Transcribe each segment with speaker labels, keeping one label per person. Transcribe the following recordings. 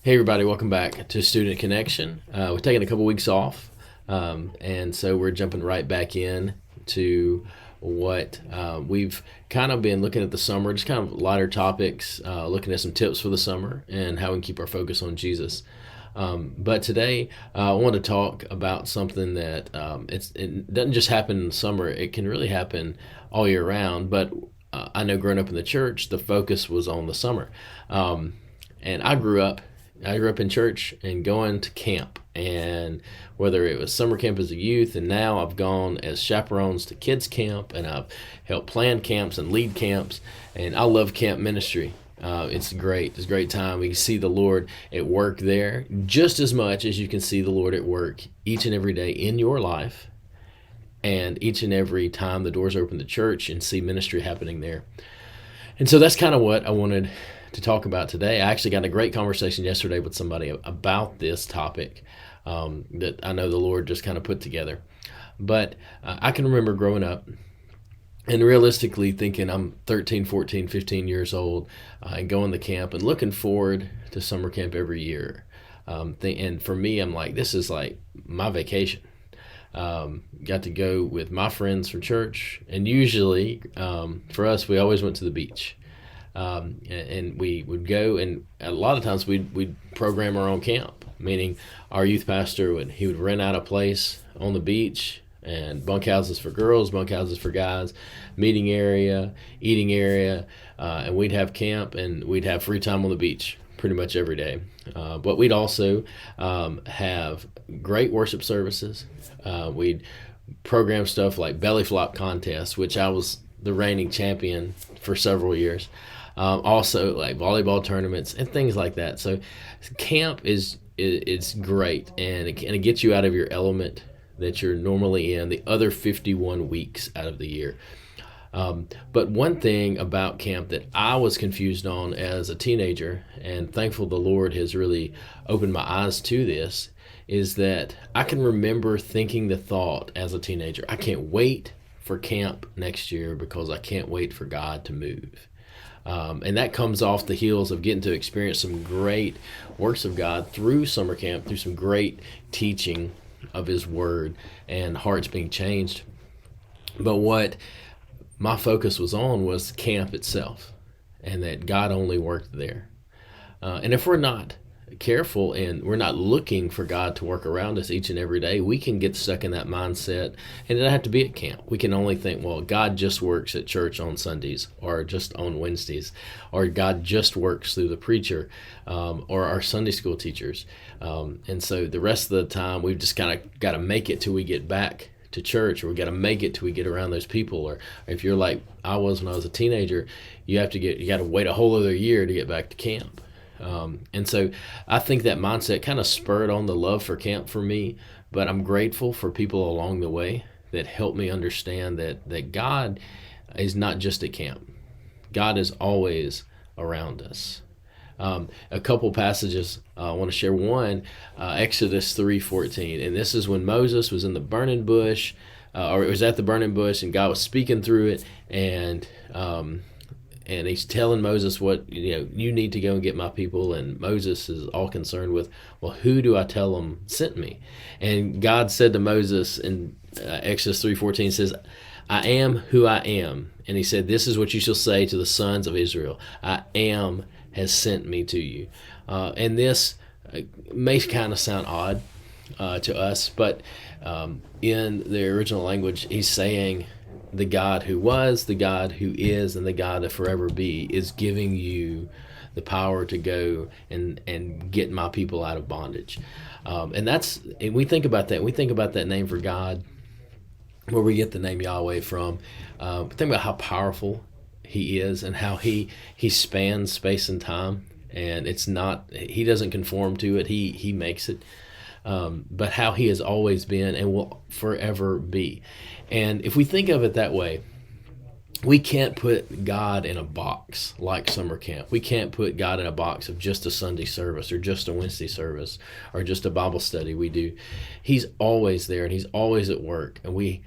Speaker 1: Hey everybody, welcome back to Student Connection. We're taking a couple weeks off, and so we're jumping right back in to what we've kind of been looking at the summer, just kind of lighter topics, looking at some tips for the summer and how we can keep our focus on Jesus. But today, I want to talk about something that it doesn't just happen in the summer; it can really happen all year round. But I know growing up in the church, the focus was on the summer, and I grew up in church and going to camp, and whether it was summer camp as a youth, and now I've gone as chaperones to kids camp, and I've helped plan camps and lead camps, and I love camp ministry. It's great. It's a great time. We can see the Lord at work there just as much as you can see the Lord at work each and every day in your life, and each and every time the doors open to church and see ministry happening there. And so that's kind of what I wanted to talk about today. I actually got in a great conversation yesterday with somebody about this topic that I know the Lord just kind of put together. But I can remember growing up and realistically thinking I'm 13, 14, 15 years old and going to camp and looking forward to summer camp every year. And for me, I'm like, this is like my vacation. Got to go with my friends from church, and usually for us, we always went to the beach. And we would go, and a lot of times we'd program our own camp, meaning our youth pastor would rent out a place on the beach, and bunkhouses for girls, bunkhouses for guys, meeting area, eating area, and we'd have camp, and we'd have free time on the beach pretty much every day. But we'd also have great worship services. We'd program stuff like belly flop contests, which I was the reigning champion for several years. Also like volleyball tournaments and things like that. So camp it's great, and it gets you out of your element that you're normally in the other 51 weeks out of the year. But one thing about camp that I was confused on as a teenager, and thankful the Lord has really opened my eyes to this, is that I can remember thinking the thought as a teenager, I can't wait for camp next year because I can't wait for God to move. And that comes off the heels of getting to experience some great works of God through summer camp, through some great teaching of His Word and hearts being changed. But what my focus was on was camp itself, and that God only worked there. And if we're not careful and we're not looking for God to work around us each and every day, we can get stuck in that mindset, and it doesn't have to be at camp. We can only think, well, God just works at church on Sundays or just on Wednesdays, or God just works through the preacher or our Sunday school teachers. And so the rest of the time, we've just kind of got to make it till we get back to church, or we got to make it till we get around those people. Or if you're like I was when I was a teenager, you got to wait a whole other year to get back to camp. And so I think that mindset kind of spurred on the love for camp for me, but I'm grateful for people along the way that helped me understand that God is not just at camp. God is always around us. A couple passages I want to share. One, Exodus 3:14, and this is when Moses was in the burning bush, or it was at the burning bush, and God was speaking through it, and He's telling Moses what you need to go and get my people, and Moses is all concerned with, well, who do I tell them sent me? And God said to Moses in Exodus 3:14, says, I am who I am. And He said, this is what you shall say to the sons of Israel, I am has sent me to you. And this may kind of sound odd to us, but in the original language, He's saying the God who was, the God who is, and the God to forever be is giving you the power to go and get my people out of bondage. And we think about that. We think about that name for God, where we get the name Yahweh from. Think about how powerful He is and how he spans space and time, and He doesn't conform to it. He makes it. But how He has always been and will forever be. And if we think of it that way, we can't put God in a box like summer camp. We can't put God in a box of just a Sunday service or just a Wednesday service or just a Bible study we do. He's always there, and He's always at work, and we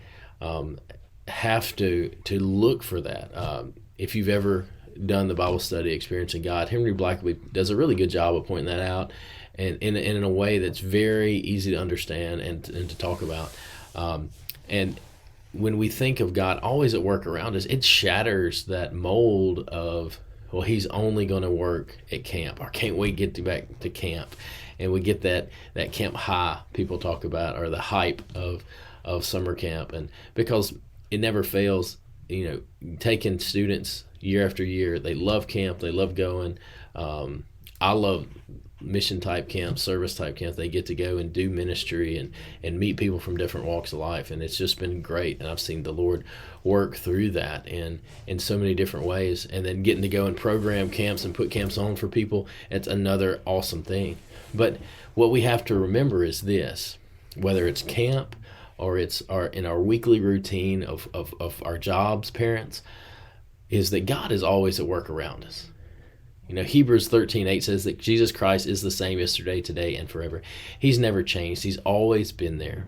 Speaker 1: have to look for that. If you've ever done the Bible study Experiencing God, Henry Blackaby does a really good job of pointing that out, and in a way that's very easy to understand and to talk about. And when we think of God always at work around us, it shatters that mold of, well, he's only going to work at camp. I can't wait to get back to camp. And we get that camp high people talk about, or the hype of summer camp. And because it never fails, taking students year after year, they love camp, they love going. I love mission type camps, service type camps. They get to go and do ministry and meet people from different walks of life, and it's just been great. And I've seen the Lord work through that in so many different ways. And then getting to go and program camps and put camps on for people, it's another awesome thing. But what we have to remember is this: whether it's camp or it's in our weekly routine of our jobs, parents, is that God is always at work around us. Hebrews 13:8 says that Jesus Christ is the same yesterday, today, and forever. He's never changed. He's always been there.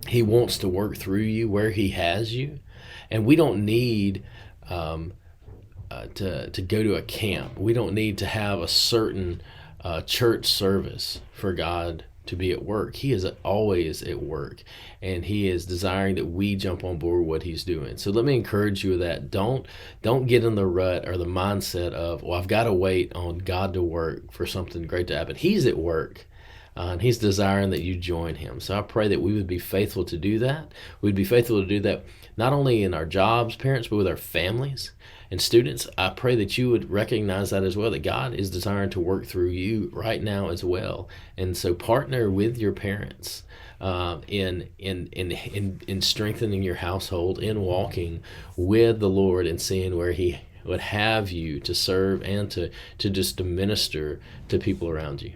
Speaker 1: He wants to work through you where he has you. And we don't need to go to a camp. We don't need to have a certain church service for God to be at work. He is always at work, and he is desiring that we jump on board what he's doing. So let me encourage you with that. Don't get in the rut or the mindset of, well, I've got to wait on God to work for something great to happen. He's at work, and he's desiring that you join him. So I pray that we would be faithful to do that. We'd be faithful to do that not only in our jobs, parents, but with our families. And students, I pray that you would recognize that as well, that God is desiring to work through you right now as well. And so partner with your parents in strengthening your household, in walking with the Lord and seeing where he would have you to serve and to minister to people around you.